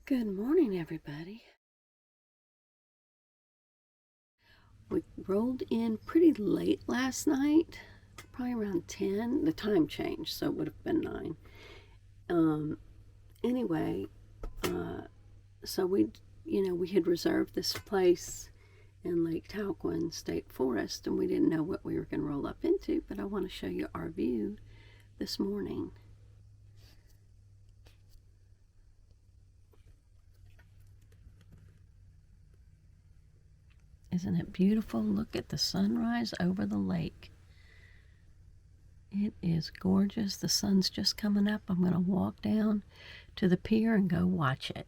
Good morning, everybody. We rolled in pretty late last night, probably around 10. The time changed, so it would have been 9. Anyway, so we had reserved this place in Lake Talquin State Forest, and we didn't know what we were going to roll up into, but I want to show you our view this morning. Isn't it beautiful? Look at the sunrise over the lake. It is gorgeous. The sun's just coming up. I'm going to walk down to the pier and go watch it.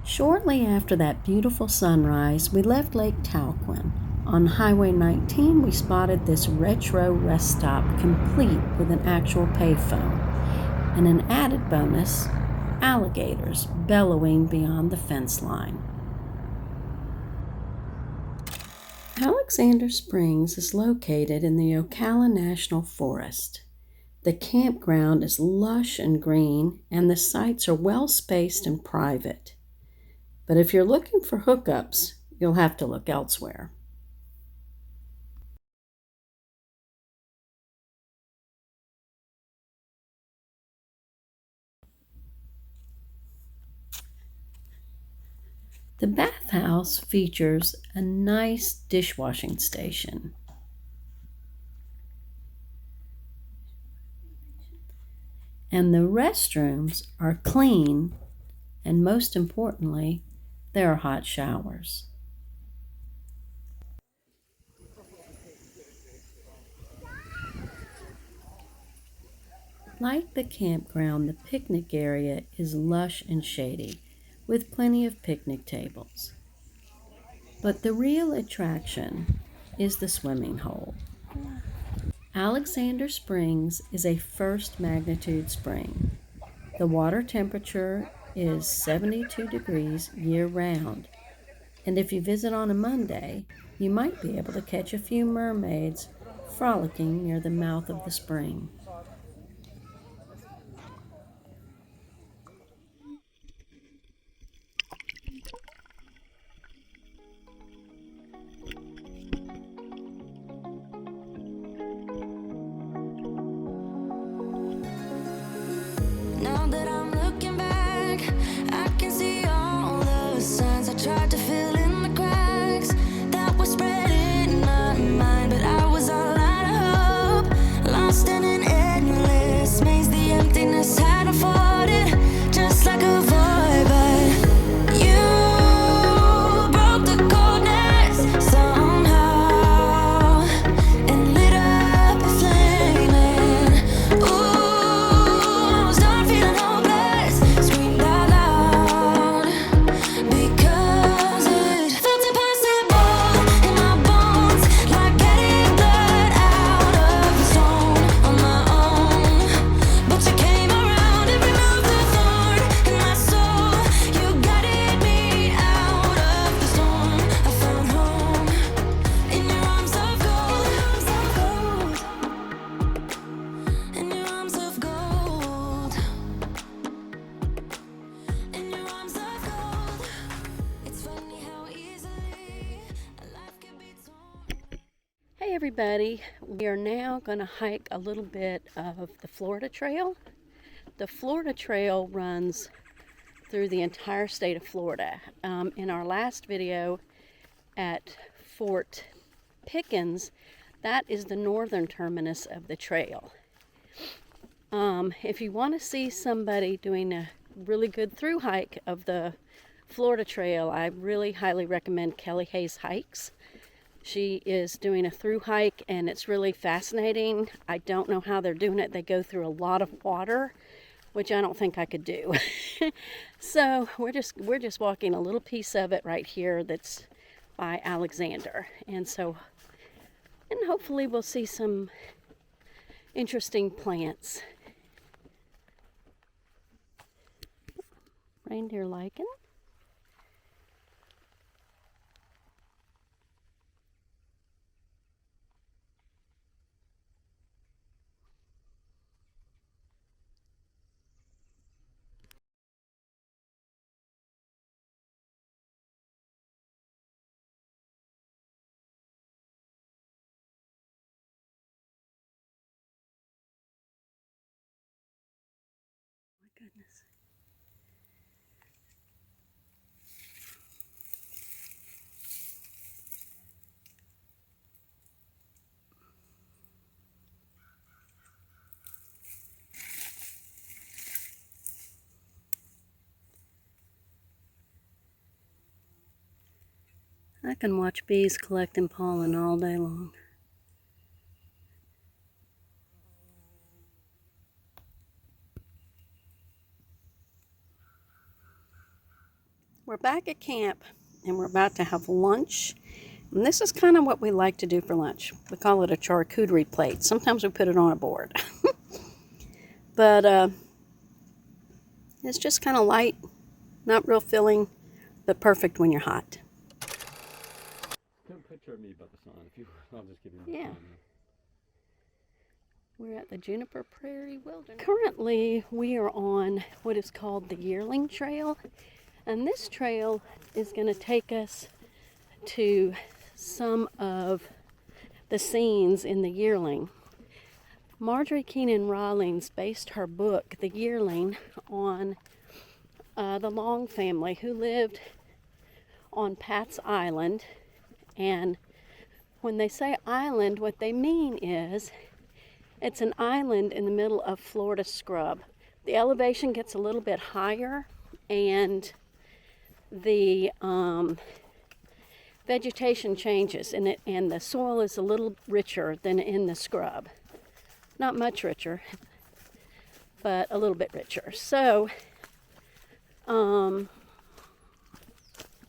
Shortly after that beautiful sunrise, we left Lake Talquin. On Highway 19, we spotted this retro rest stop complete with an actual payphone. And an added bonus, alligators bellowing beyond the fence line. Alexander Springs is located in the Ocala National Forest. The campground is lush and green, and the sites are well spaced and private. But if you're looking for hookups, you'll have to look elsewhere. The bathhouse features a nice dishwashing station. And the restrooms are clean, and most importantly, there are hot showers. Like the campground, the picnic area is lush and shady, with plenty of picnic tables. But the real attraction is the swimming hole. Alexander Springs is a first magnitude spring. The water temperature is 72 degrees year-round, and if you visit on a Monday, you might be able to catch a few mermaids frolicking near the mouth of the spring. Now that I'm looking back, I can see all the signs I tried to fill in the cracks that were spread in my mind, but I was all out of hope, lost in an endless maze. The emptiness had unfolded just like a void, but you broke the coldness somehow and lit up a flame. And ooh, I was done feeling hopeless, screamed out loud because it felt impossible in my bones, like getting blood out of the stone on my own. But you came around and removed the thorn in my soul. You guided me out of the storm. I found home in your arms of gold, in your arms of gold, in your arms of gold. It's funny how easily a life can be torn. Hey everybody, we are now going to hike a little bit of the Florida Trail The Florida Trail runs through the entire state of Florida. In our last video at Fort Pickens, that is the northern terminus of the trail. If you want to see somebody doing a really good through hike of the Florida Trail, I really highly recommend Kelly Hayes Hikes. She is doing a through hike and it's really fascinating. I don't know how they're doing it. They go through a lot of water, which I don't think I could do. So we're just walking a little piece of it right here that's by Alexander. And hopefully we'll see some interesting plants. Reindeer lichen. My goodness. I can watch bees collecting pollen all day long. We're back at camp and we're about to have lunch. And this is kind of what we like to do for lunch. We call it a charcuterie plate. Sometimes we put it on a board. But it's just kind of light, not real filling, but perfect when you're hot. Don't picture me about the sun. If you, I'll just give you. Yeah. We're at the Juniper Prairie Wilderness. Currently, we are on what is called the Yearling Trail. And this trail is going to take us to some of the scenes in the Yearling. Marjorie Kinnan Rawlings based her book, The Yearling, on the Long family who lived on Pat's Island. And when they say island, what they mean is it's an island in the middle of Florida scrub. The elevation gets a little bit higher and the vegetation changes and the soil is a little richer than in the scrub. Not much richer, but a little bit richer. So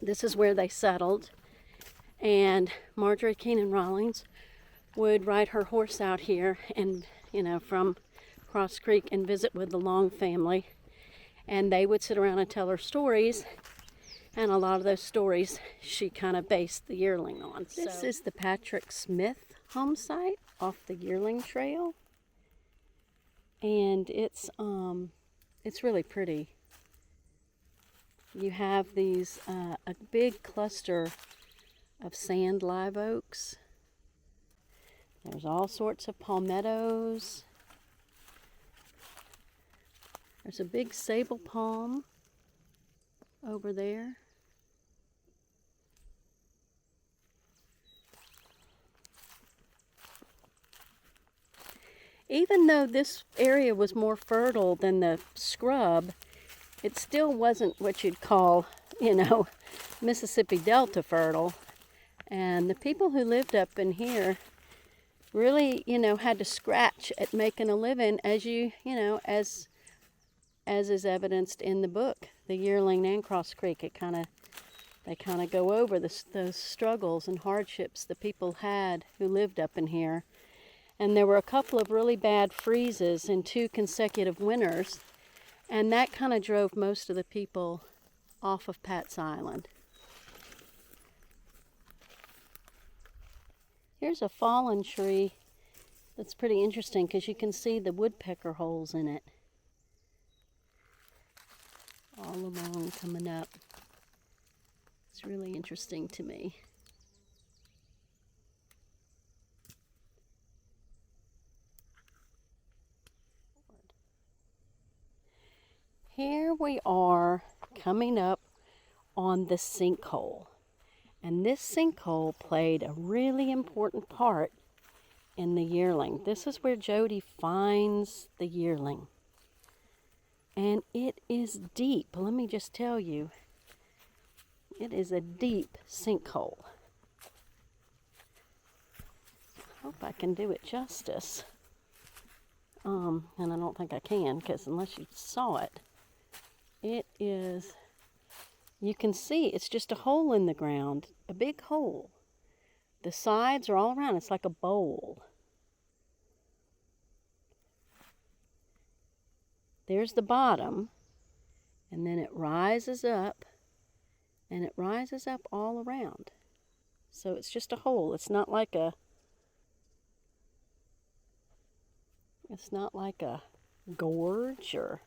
this is where they settled, and Marjorie Kinnan Rawlings would ride her horse out here and, from Cross Creek and visit with the Long family, and they would sit around and tell her stories. And a lot of those stories she kind of based the Yearling on. This is the Patrick Smith home site off the Yearling Trail. And it's really pretty. You have these, a big cluster of sand live oaks. There's all sorts of palmettos. There's a big sable palm over there. Even though this area was more fertile than the scrub, it still wasn't what you'd call, Mississippi Delta fertile. And the people who lived up in here really, had to scratch at making a living, as as is evidenced in the book, The Yearling and Cross Creek. They kind of go over those struggles and hardships the people had who lived up in here. And there were a couple of really bad freezes in 2 consecutive winters, and that kind of drove most of the people off of Pat's Island. Here's a fallen tree that's pretty interesting because you can see the woodpecker holes in it all along coming up. It's really interesting to me. Here we are coming up on the sinkhole. And this sinkhole played a really important part in the yearling. This is where Jody finds the yearling. And it is deep. Let me just tell you, it is a deep sinkhole. I hope I can do it justice. And I don't think I can, because unless you saw it, it is, you can see it's just a hole in the ground, a big hole. The sides are all around, it's like a bowl. There's the bottom, and then it rises up, and it rises up all around. So it's just a hole. It's not like a gorge or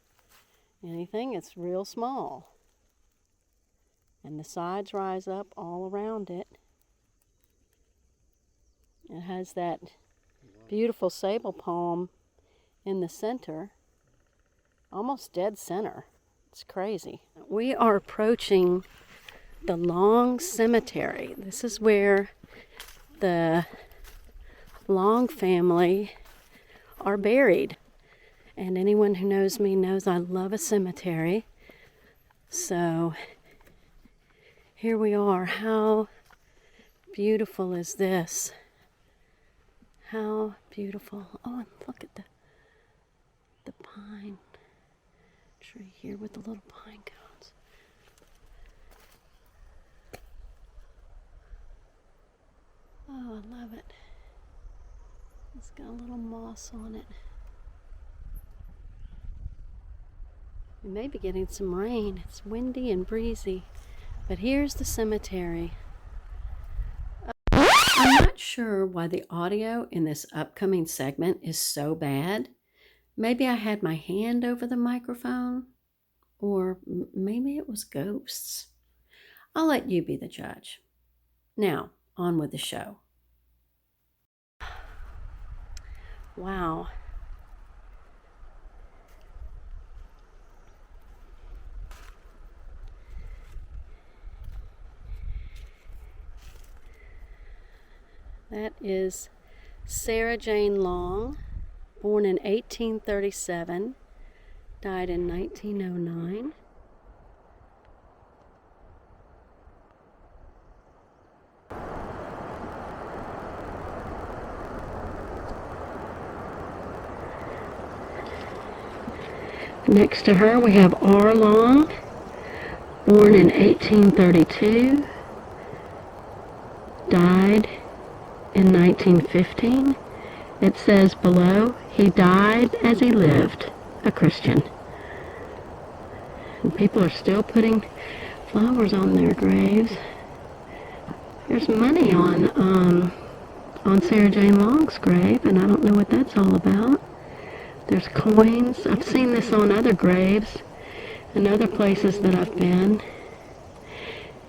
anything. It's real small. And the sides rise up all around it. It has that beautiful sable palm in the center, almost dead center. It's crazy. We are approaching the Long Cemetery. This is where the Long family are buried. And anyone who knows me knows I love a cemetery. So here we are. How beautiful is this? How beautiful. Oh, and look at the pine tree here with the little pine cones. Oh, I love it. It's got a little moss on it. We may be getting some rain. It's windy and breezy. But here's the cemetery. I'm not sure why the audio in this upcoming segment is so bad. Maybe I had my hand over the microphone, or maybe it was ghosts. I'll let you be the judge. Now, on with the show. Wow. That is Sarah Jane Long, born in 1837, died in 1909. Next to her we have R. Long, born in 1832, died in 1915. It says below, he died as he lived, a Christian. And people are still putting flowers on their graves. There's money on Sarah Jane Long's grave, and I don't know what that's all about. There's coins. I've seen this on other graves and other places that I've been.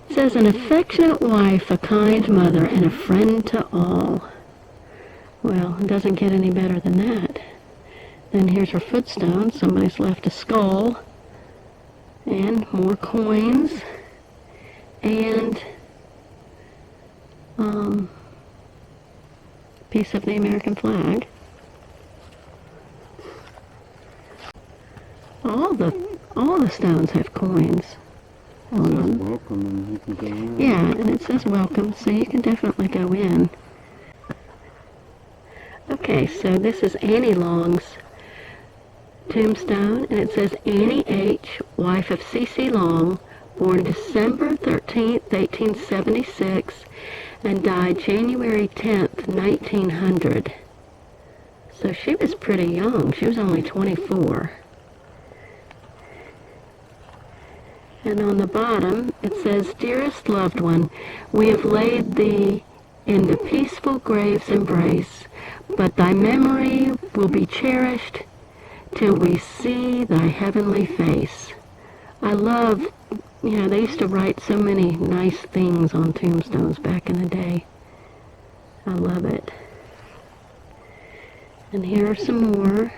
It says, an affectionate wife, a kind mother, and a friend to all. Well, it doesn't get any better than that. Then here's her footstone. Somebody's left a skull. And more coins. And piece of the American flag. All the stones have coins on them. Welcome, and you can go in. Yeah, and it says welcome, so you can definitely go in. Okay, so this is Annie Long's tombstone, and it says Annie H., wife of C.C. Long, born December 13th, 1876, and died January 10th, 1900. So she was pretty young. She was only 24. And on the bottom, it says, dearest loved one, we have laid thee in the peaceful grave's embrace, but thy memory will be cherished till we see thy heavenly face. I love, they used to write so many nice things on tombstones back in the day. I love it. And here are some more.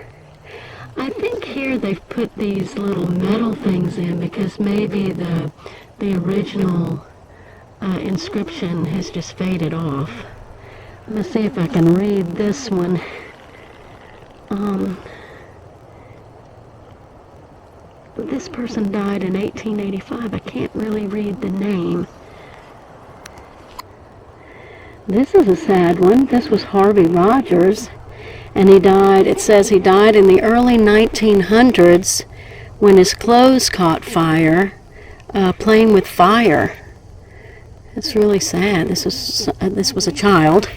I think here they've put these little metal things in because maybe the original inscription has just faded off. Let's see if I can read this one. This person died in 1885. I can't really read the name. This is a sad one. This was Harvey Rogers, and he died, it says he died in the early 1900s when his clothes caught fire, playing with fire. It's really sad. This was a child.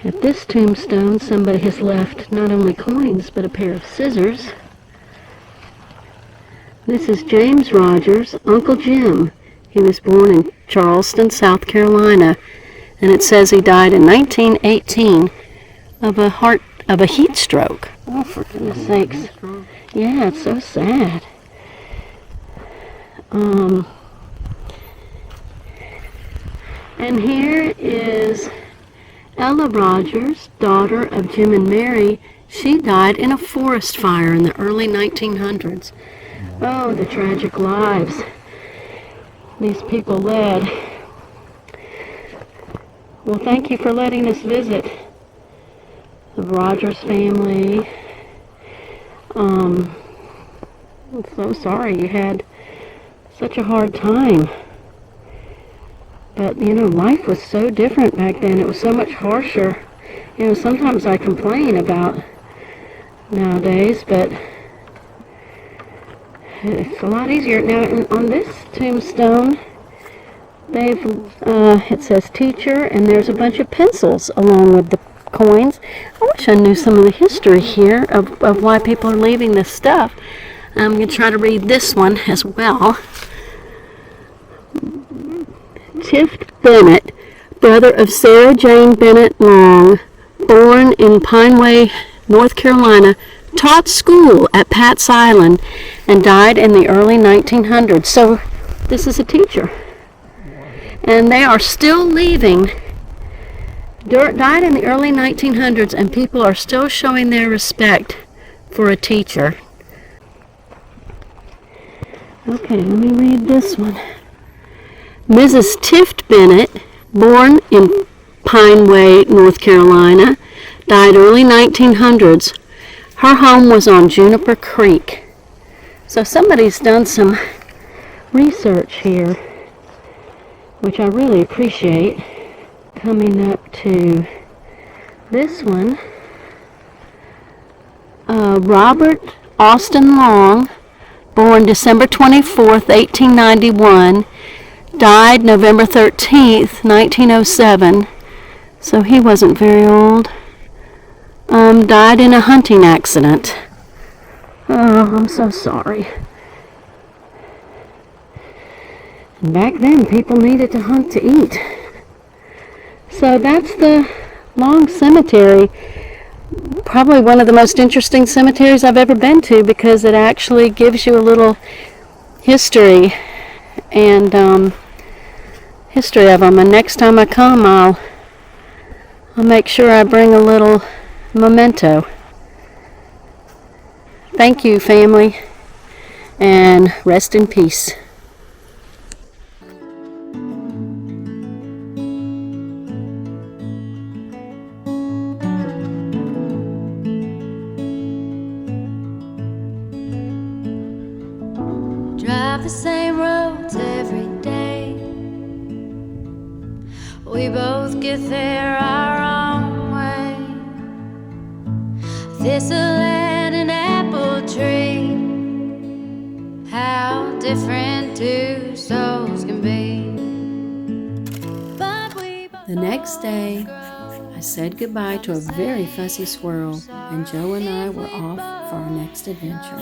At this tombstone, somebody has left not only coins, but a pair of scissors. This is James Rogers, Uncle Jim. He was born in Charleston, South Carolina, and it says he died in 1918 of a heat stroke. Oh, for goodness sakes. Yeah, it's so sad. And here is Ella Rogers, daughter of Jim and Mary. She died in a forest fire in the early 1900s. Oh, the tragic lives these people led. Well, thank you for letting us visit the Rogers family. I'm so sorry you had such a hard time. But, life was so different back then. It was so much harsher. Sometimes I complain about nowadays, but it's a lot easier. Now, on this tombstone, it says teacher, and there's a bunch of pencils along with the coins. I wish I knew some of the history here of why people are leaving this stuff. I'm going to try to read this one as well. Tift Bennett, brother of Sarah Jane Bennett Long, born in Pineway, North Carolina, taught school at Pat's Island and died in the early 1900s. So this is a teacher. And they are still leaving. Died in the early 1900s, and people are still showing their respect for a teacher. Okay, let me read this one. Mrs. Tift Bennett, born in Pineway, North Carolina, died early 1900s. Her home was on Juniper Creek. So somebody's done some research here, which I really appreciate. Coming up to this one, Robert Austin Long, born December 24th, 1891, died November 13th, 1907, so he wasn't very old. Died in a hunting accident. Oh, I'm so sorry. And back then, people needed to hunt to eat. So that's the Long Cemetery. Probably one of the most interesting cemeteries I've ever been to, because it actually gives you a little history and history of them. And next time I come, I'll make sure I bring a little memento. Thank you, family, and rest in peace. Drive the same roads every day. We both get there our own way. Thistle and an apple tree. How different two souls can be. But we both The next day, I said goodbye to a very fussy squirrel, and Joe and I were off for our next adventure.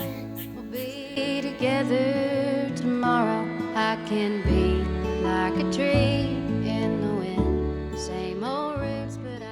We'll be together tomorrow. I can be like a tree.